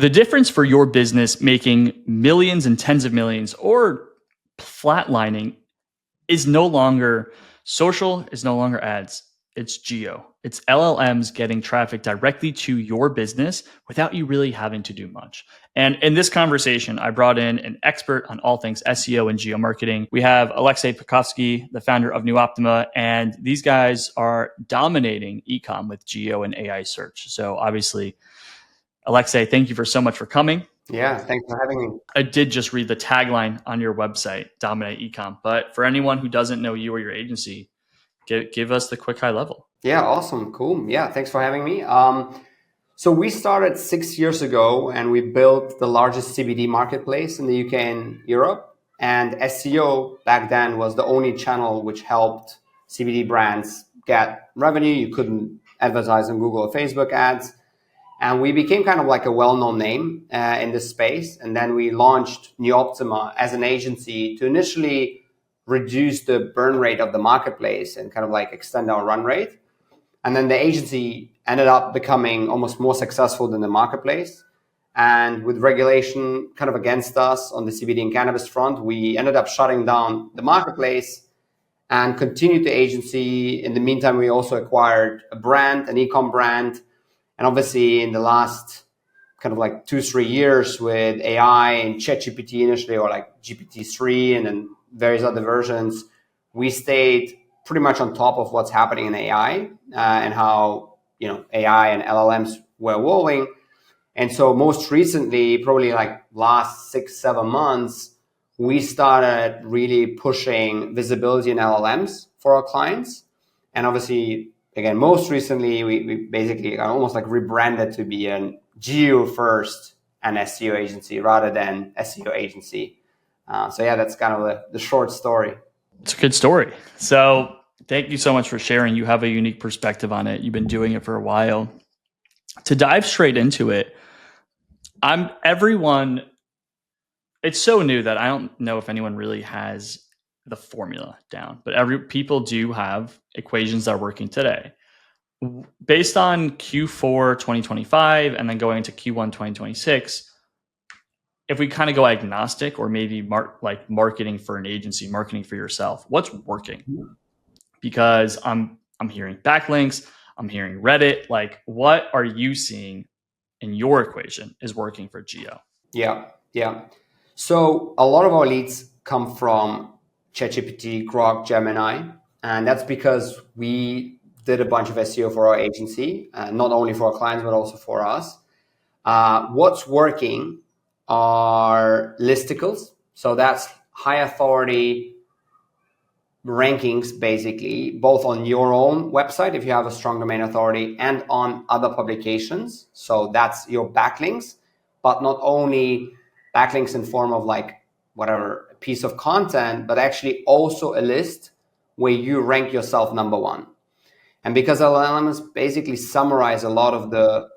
The difference for your business making millions and tens of millions or flatlining is no longer social, is no longer ads. It's geo. It's LLMs getting traffic directly to your business without you really having to do much. And in this conversation, I brought in an expert on all things SEO and geo marketing. We have Alexej Pikovsky, the founder of NUOPTIMA, and these guys are dominating eCom with geo and AI search. So obviously, Alexei, thank you so much for coming. Yeah, thanks for having me. I did just read the tagline on your website, Dominate Ecom. But for anyone who doesn't know you or your agency, give us the quick high level. Yeah, awesome. Cool. Yeah, thanks for having me. So we started 6 years ago and we built the largest CBD marketplace in the UK and Europe. And SEO back then was the only channel which helped CBD brands get revenue. You couldn't advertise on Google or Facebook ads. And we became kind of like a well-known name in this space. And then we launched NUOPTIMA as an agency to initially reduce the burn rate of the marketplace and kind of like extend our run rate. And then the agency ended up becoming almost more successful than the marketplace. And with regulation kind of against us on the CBD and cannabis front, we ended up shutting down the marketplace and continued the agency. In the meantime, we also acquired a brand, an eCom brand. And obviously in the last kind of like 2-3 years with AI and ChatGPT initially, or like GPT-3 and then various other versions, we stayed pretty much on top of what's happening in AI and how, AI and LLMs were evolving. And so most recently, probably like last 6-7 months, we started really pushing visibility in LLMs for our clients. And obviously, again, most recently, we basically almost like rebranded to be a geo first and SEO agency rather than SEO agency. So yeah, that's kind of the short story. It's a good story. So thank you so much for sharing. You have a unique perspective on it. You've been doing it for a while. To dive straight into it, it's so new that I don't know if anyone really has the formula down, but people do have equations that are working today. Based on Q4 2025 and then going into Q1 2026, if we kind of go agnostic or maybe marketing for an agency, marketing for yourself, what's working? Because I'm hearing backlinks, I'm hearing Reddit. Like, what are you seeing in your equation is working for geo? Yeah. So a lot of our leads come from ChatGPT, Grok, Gemini, and that's because we did a bunch of SEO for our agency, not only for our clients, but also for us. What's working are listicles. So that's high authority rankings, basically, both on your own website, if you have a strong domain authority, and on other publications. So that's your backlinks, but not only backlinks in form of like whatever a piece of content, but actually also a list where you rank yourself number one. And because LLMs basically summarize a lot of the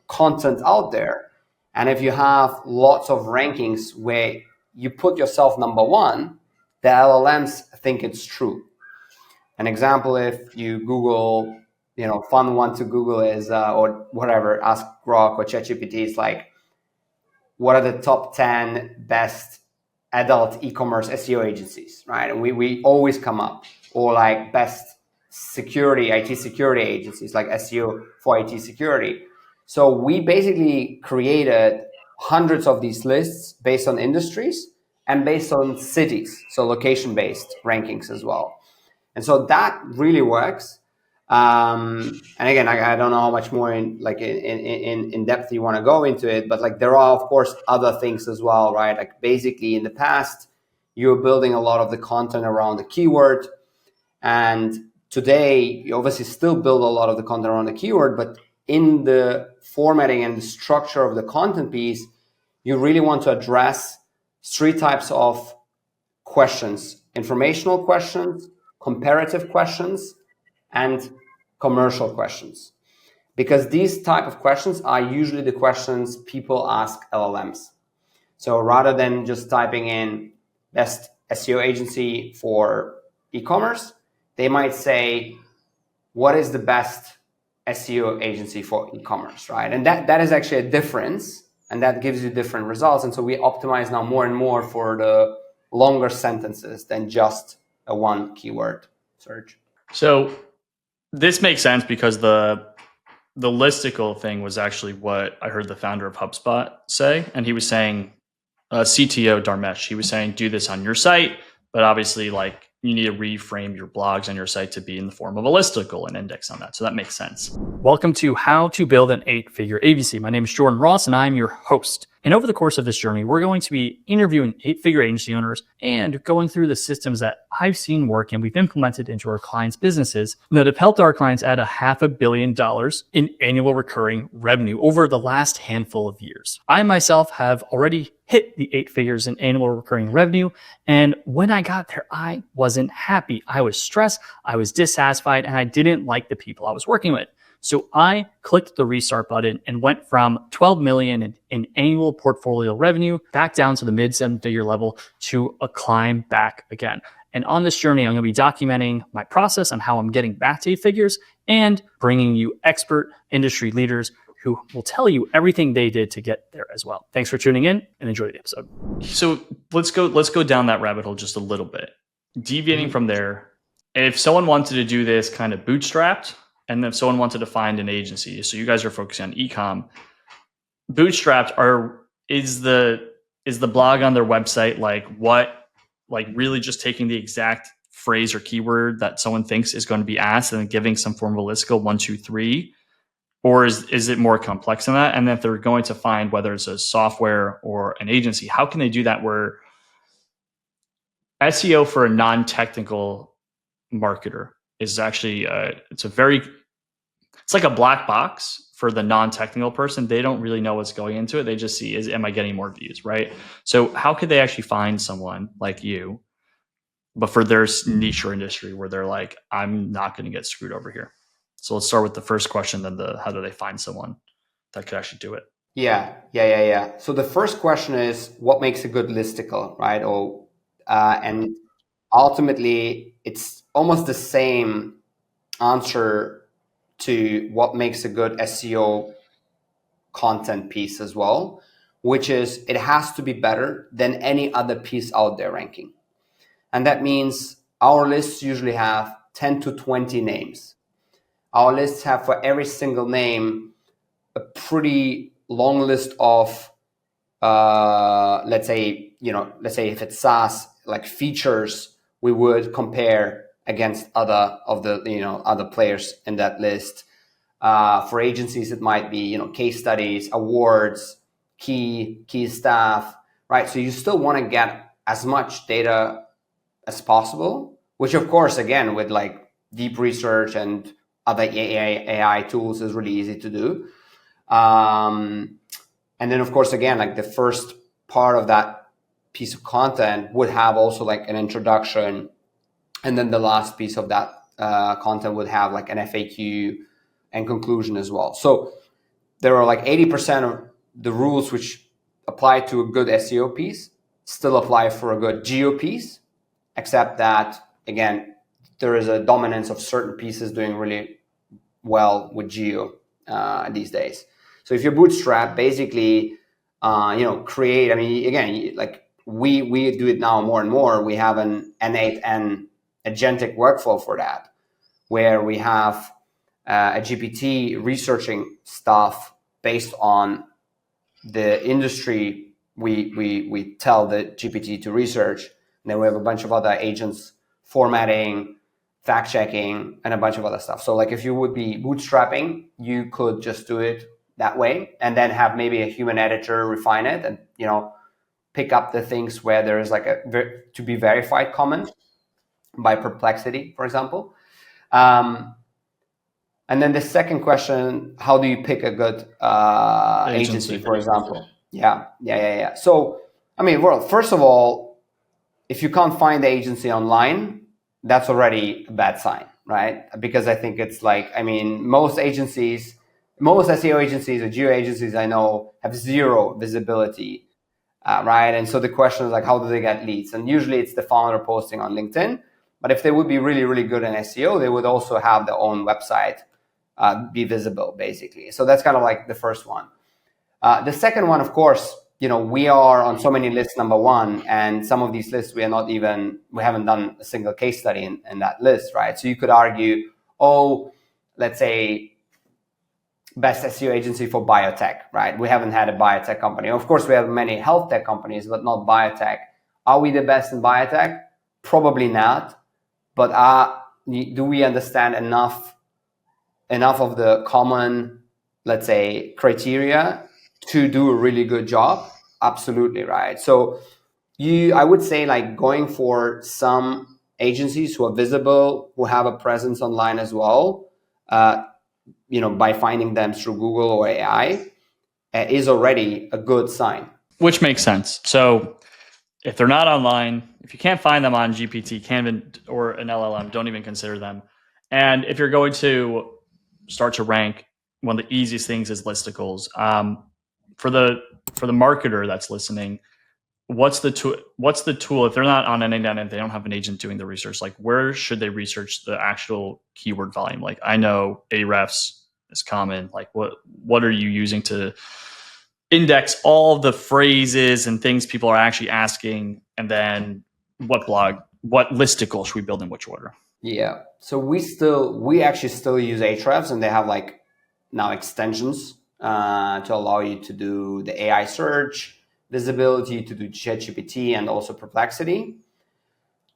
content out there, and if you have lots of rankings where you put yourself number one, the LLMs think it's true. An example, if you Google, fun one to Google is, or whatever, ask Grok or ChatGPT, it's like, what are the top 10 best adult e-commerce SEO agencies, right? And we always come up. Or like best IT security agencies, like SEO for IT security. So we basically created hundreds of these lists based on industries and based on cities, so location-based rankings as well. And so that really works. And again, I don't know how much more in depth you want to go into it, but like there are of course other things as well, right? Like basically in the past, you were building a lot of the content around the keyword, and today you obviously still build a lot of the content around the keyword, but in the formatting and the structure of the content piece, you really want to address 3 types of questions: informational questions, comparative questions, and commercial questions. Because these type of questions are usually the questions people ask LLMs. So rather than just typing in best SEO agency for e-commerce, they might say, what is the best SEO agency for e-commerce, right? And that is actually a difference and that gives you different results. And so we optimize now more and more for the longer sentences than just a one keyword search. So this makes sense because the listicle thing was actually what I heard the founder of HubSpot say, and he was saying, CTO Dharmesh, he was saying, do this on your site, but obviously, like, you need to reframe your blogs on your site to be in the form of a listicle and index on that. So that makes sense. Welcome to How to Build an 8-Figure agency. My name is Jordan Ross, and I'm your host. And over the course of this journey, we're going to be interviewing 8-figure agency owners and going through the systems that I've seen work and we've implemented into our clients' businesses that have helped our clients add $500 million in annual recurring revenue over the last handful of years. I myself have already hit the 8 figures in annual recurring revenue. And when I got there, I wasn't happy. I was stressed, I was dissatisfied, and I didn't like the people I was working with. So I clicked the restart button and went from 12 million in annual portfolio revenue back down to the mid 7-figure level to a climb back again. And on this journey, I'm going to be documenting my process on how I'm getting back to 8 figures and bringing you expert industry leaders who will tell you everything they did to get there as well. Thanks for tuning in and enjoy the episode. So let's go down that rabbit hole just a little bit. Deviating from there, if someone wanted to do this kind of bootstrapped, and if someone wanted to find an agency, so you guys are focusing on eCom, bootstrapped is the blog on their website like really just taking the exact phrase or keyword that someone thinks is going to be asked and then giving some form of a listicle 1, 2, 3? Or is it more complex than that? And then if they're going to find whether it's a software or an agency, how can they do that where SEO for a non-technical marketer is actually it's like a black box for the non-technical person. They don't really know what's going into it. They just see, am I getting more views, right? So how could they actually find someone like you, but for their niche or industry where they're like, I'm not going to get screwed over here? So let's start with the first question, then how do they find someone that could actually do it? Yeah. So the first question is, what makes a good listicle, right? And ultimately, it's almost the same answer to what makes a good SEO content piece as well, which is it has to be better than any other piece out there ranking. And that means our lists usually have 10 to 20 names. Our lists have for every single name a pretty long list of, let's say if it's SaaS, like features we would compare against other players in that list. For agencies, it might be case studies, awards, key staff, right? So you still want to get as much data as possible, which of course, again, with like deep research and other AI tools is really easy to do. And then of course, again, like the first part of that piece of content would have also like an introduction. And then the last piece of that content would have like an FAQ and conclusion as well. So there are like 80% of the rules which apply to a good SEO piece still apply for a good geo piece, except that, again, there is a dominance of certain pieces doing really well with geo these days. So if you're bootstrapped, basically, create, I mean, again, like we do it now more and more. We have an N8N agentic workflow for that, where we have a GPT researching stuff based on the industry we tell the GPT to research. And then we have a bunch of other agents formatting, fact checking, and a bunch of other stuff. So like if you would be bootstrapping, you could just do it that way and then have maybe a human editor refine it and, pick up the things where there is like a to be verified comment by Perplexity, for example. And then the second question, how do you pick a good agency, for example? Yeah. So, I mean, well, first of all, if you can't find the agency online, that's already a bad sign, right? Because I think it's like, I mean, most SEO agencies or geo agencies I know have zero visibility, right? And so the question is like, how do they get leads? And usually it's the founder posting on LinkedIn. But if they would be really, really good in SEO, they would also have their own website be visible, basically. So that's kind of like the first one. The second one, of course, we are on so many lists, number one, and some of these lists we haven't done a single case study in that list, right? So you could argue, let's say best SEO agency for biotech, right? We haven't had a biotech company. Of course, we have many health tech companies, but not biotech. Are we the best in biotech? Probably not. But do we understand enough of the common, let's say, criteria to do a really good job? Absolutely, right? So I would say, like, going for some agencies who are visible, who have a presence online as well, by finding them through Google or AI, is already a good sign. Which makes sense. So if they're not online, if you can't find them on GPT, Canva, or an LLM, don't even consider them. And if you're going to start to rank, one of the easiest things is listicles. For the marketer that's listening, what's the tool if they're not on any and they don't have an agent doing the research? Like, where should they research the actual keyword volume? Like, I know Ahrefs is common. Like, what are you using to index all the phrases and things people are actually asking, and then what listicle should we build in which order? Yeah. So we actually still use Ahrefs, and they have like now extensions to allow you to do the AI search, visibility, to do ChatGPT, and also Perplexity.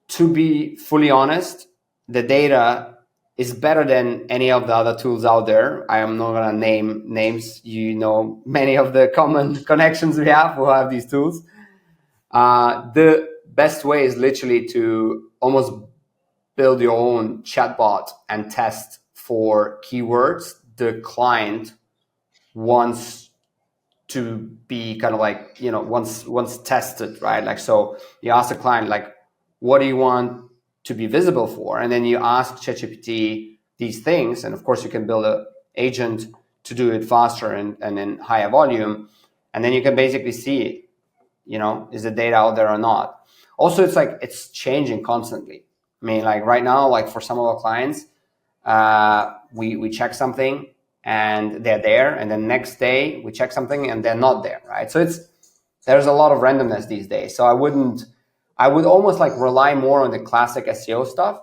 To be fully honest, the data is better than any of the other tools out there. I am not going to name names. Many of the common connections we have who have these tools. The best way is literally to almost build your own chatbot and test for keywords the client wants to be kind of like, once tested, right? Like, so you ask the client, like, what do you want to be visible for? And then you ask ChatGPT these things. And of course, you can build an agent to do it faster and in higher volume. And then you can basically see, is the data out there or not? Also, it's changing constantly. I mean, like right now, like for some of our clients, we check something and they're there, and then next day we check something and they're not there, right? So there's a lot of randomness these days. So I would almost like rely more on the classic SEO stuff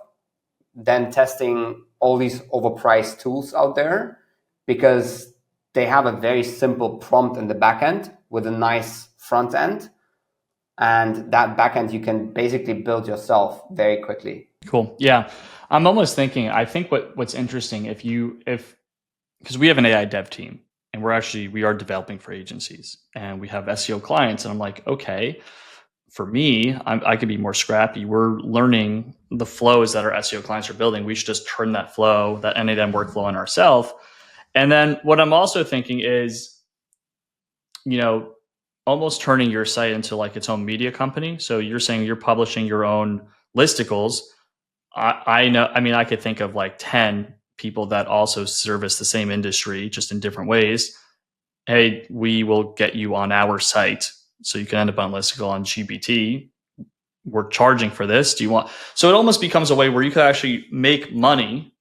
than testing all these overpriced tools out there, because they have a very simple prompt in the back end with a nice front end. And that backend you can basically build yourself very quickly. Cool. Yeah. I'm almost thinking, I think what's interesting, because we have an AI dev team and we are developing for agencies and we have SEO clients, and I'm like, okay, for me, I could be more scrappy. We're learning the flows that our SEO clients are building. We should just turn that flow, that NADM workflow on ourselves. And then what I'm also thinking is, almost turning your site into like its own media company. So you're saying you're publishing your own listicles. I know, I mean, I could think of like 10 people that also service the same industry, just in different ways. Hey, we will get you on our site, so you can end up on listicle on GPT. We're charging for this. So it almost becomes a way where you could actually make money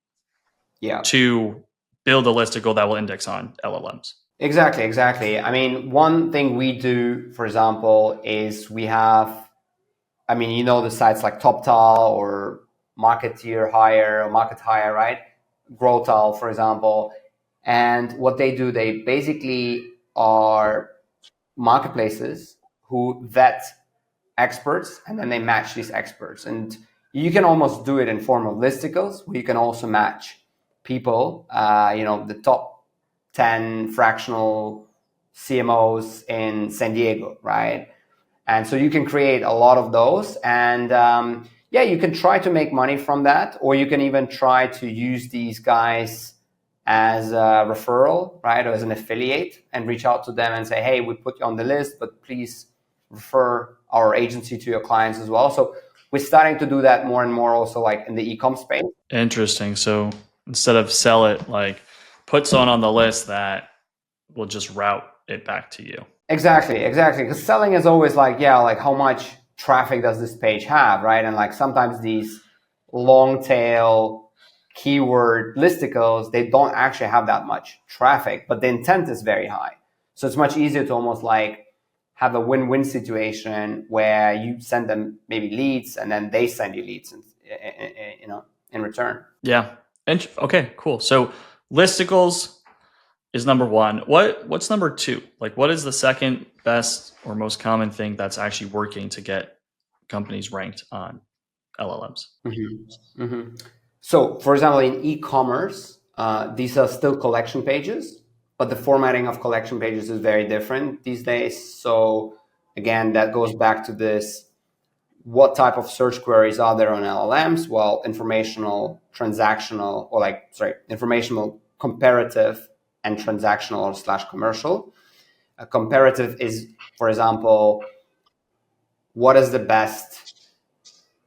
to build a listicle that will index on LLMs. Exactly. I mean, one thing we do, for example, is we have, the sites like TopTal or Marketeer Hire or Market Hire, right? Growtal, for example. And what they do, they basically are marketplaces who vet experts, and then they match these experts. And you can almost do it in form of listicles, where you can also match people, the top 10 fractional CMOs in San Diego, right? And so you can create a lot of those, and you can try to make money from that, or you can even try to use these guys as a referral, right, or as an affiliate, and reach out to them and say, hey, we put you on the list, but please refer our agency to your clients as well. So we're starting to do that more and more also, like in the eCom space. Interesting. So instead of sell it, like put someone on the list that will just route it back to you. Exactly. Because selling is always like, like how much traffic does this page have, right? And like sometimes these long tail keyword listicles, they don't actually have that much traffic, but the intent is very high. So it's much easier to almost like have a win-win situation where you send them maybe leads and then they send you leads, in return. Yeah. Okay, cool. So listicles is number one. What's number two? Like, what is the second best or most common thing that's actually working to get companies ranked on LLMs? Mm-hmm. Mm-hmm. So, for example, in e-commerce, these are still collection pages, but the formatting of collection pages is very different these days. So, again, that goes back to this: what type of search queries are there on LLMs? Well, informational, transactional, informational, comparative, and transactional or slash commercial. A comparative is, for example, what is the best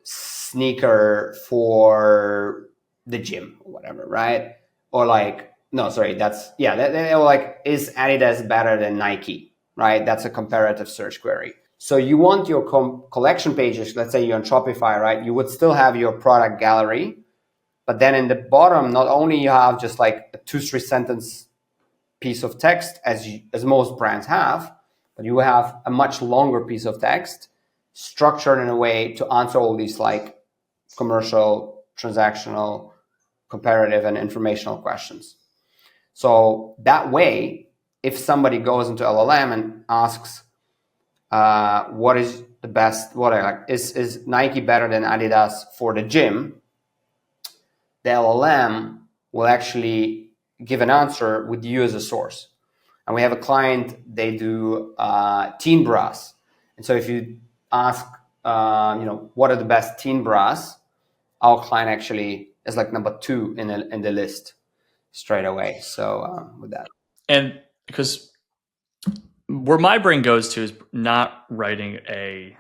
sneaker for the gym or whatever, right? Or like, no, sorry, or like, is Adidas better than Nike, right? That's a comparative search query. So you want your collection pages, let's say you're on Shopify, right? You would still have your product gallery, but then in the bottom, not only you have just like a 2-3 sentence piece of text as most brands have, but you have a much longer piece of text structured in a way to answer all these like commercial, transactional, comparative, and informational questions. So that way, if somebody goes into LLM and asks, what is the best, is Nike better than Adidas for the gym? The LLM will actually give an answer with you as a source. And we have a client, they do teen bras. And so if you ask, what are the best teen bras, our client actually is like number 2 in the list straight away. So with that. And because where my brain goes to is not writing a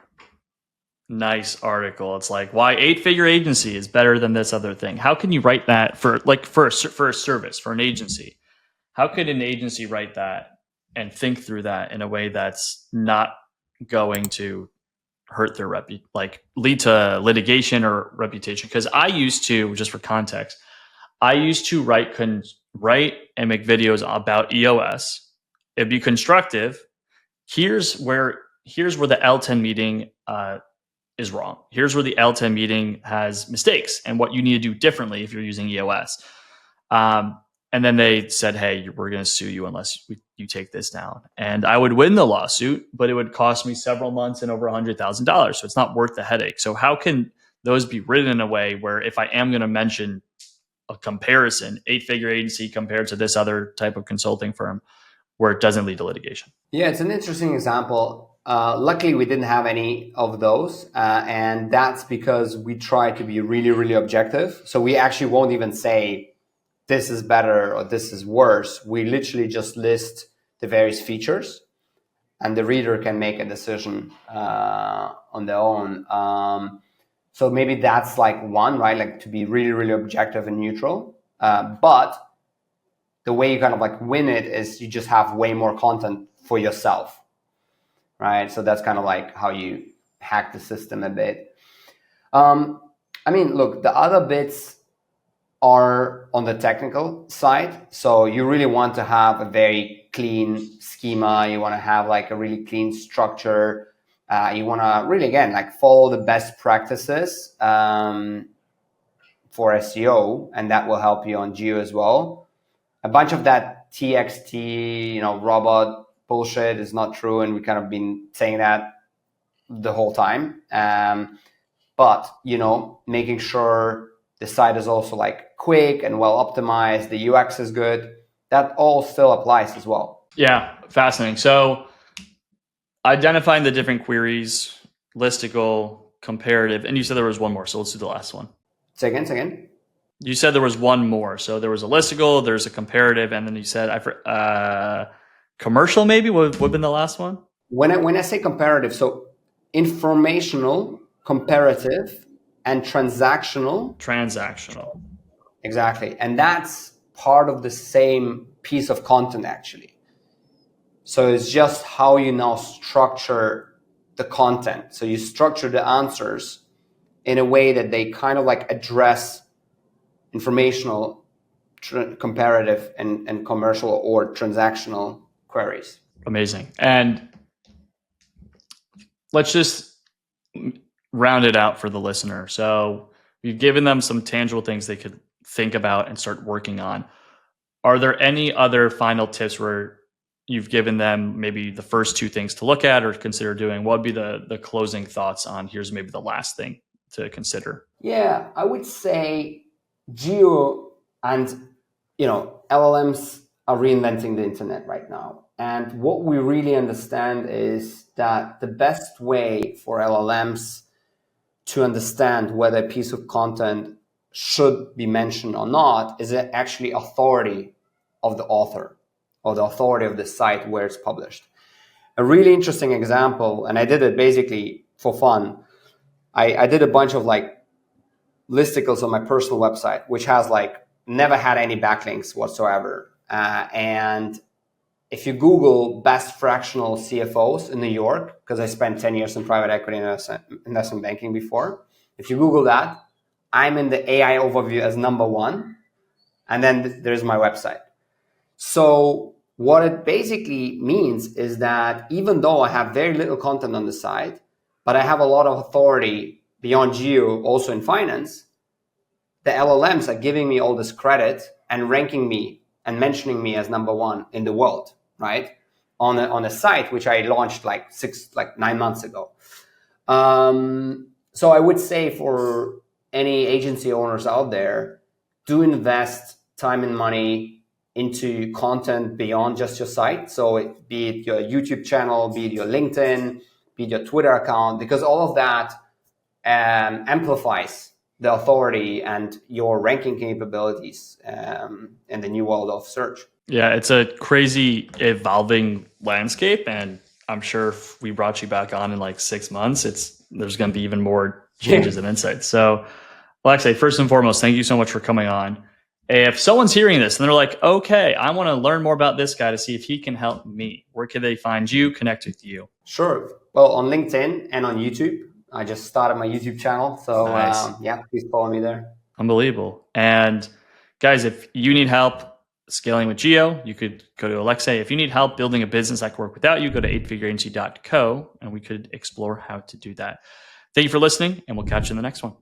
nice article. It's like why 8-figure agency is better than this other thing. How can you write that for a service, for an agency? How could an agency write that and think through that in a way that's not going to hurt their lead to litigation or reputation? Because I used to, just for context, I used to write and make videos about EOS. It'd be constructive. Here's where the L10 meeting is wrong. Here's where the L10 meeting has mistakes and what you need to do differently if you're using EOS. And then they said, hey, we're going to sue you unless you take this down. And I would win the lawsuit, but it would cost me several months and over $100,000. So it's not worth the headache. So how can those be written in a way where if I am going to mention a comparison, 8-figure agency compared to this other type of consulting firm, where it doesn't lead to litigation? Yeah, it's an interesting example. Luckily, we didn't have any of those. And that's because we try to be really, really objective. So we actually won't even say this is better or this is worse. We literally just list the various features and the reader can make a decision on their own. So maybe that's like one, right? Like to be really, really objective and neutral. But the way you kind of like win it is you just have way more content for yourself, right? So that's kind of like how you hack the system a bit. Look, the other bits are on the technical side. So you really want to have a very clean schema. You want to have like a really clean structure. You want to really, again, like follow the best practices for SEO, and that will help you on geo as well. A bunch of that TXT, robot bullshit is not true, and we kind of been saying that the whole time. But making sure the site is also like quick and well optimized, the UX is good, that all still applies as well. Yeah, fascinating. So identifying the different queries, listicle, comparative, and you said there was one more. So let's do the last one. Say again. You said there was one more. So there was a listicle, there's a comparative, and then you said commercial maybe would have been the last one. When I say comparative, so informational, comparative, and transactional. Transactional. Exactly. And that's part of the same piece of content, actually. So it's just how you now structure the content. So you structure the answers in a way that they kind of like address informational, comparative, and commercial or transactional queries. Amazing. And let's just round it out for the listener. So we've given them some tangible things they could think about and start working on. Are there any other final tips where you've given them maybe the first two things to look at or consider doing? What would be the closing thoughts on here's maybe the last thing to consider? Yeah, I would say geo and LLMs are reinventing the internet right now. And what we really understand is that the best way for LLMs to understand whether a piece of content should be mentioned or not is actually authority of the author or the authority of the site where it's published. A really interesting example, and I did it basically for fun. I did a bunch of listicles on my personal website, which has never had any backlinks whatsoever. And if you Google best fractional CFOs in New York, because I spent 10 years in private equity and investment banking before, if you Google that, I'm in the AI overview as number one. And then there's my website. So what it basically means is that even though I have very little content on the site, but I have a lot of authority beyond geo also in finance, the LLMs are giving me all this credit and ranking me and mentioning me as number one in the world, right? On a site which I launched 9 months ago. So I would say for any agency owners out there, do invest time and money into content beyond just your site. So be it your YouTube channel, be it your LinkedIn, be it your Twitter account, because all of that amplifies the authority and your ranking capabilities in the new world of search. Yeah, it's a crazy evolving landscape, and I'm sure if we brought you back on in 6 months, there's going to be even more changes and insights. So, Alexei, first and foremost, thank you so much for coming on. If someone's hearing this and they're like, okay, I want to learn more about this guy to see if he can help me, where can they find you, connect with you? Sure. Well, on LinkedIn and on YouTube. I just started my YouTube channel. So Nice. please follow me there. Unbelievable. And guys, if you need help scaling with Geo, you could go to Alexei. If you need help building a business that can work without you, go to eightfigureagency.co and we could explore how to do that. Thank you for listening, and we'll catch you in the next one.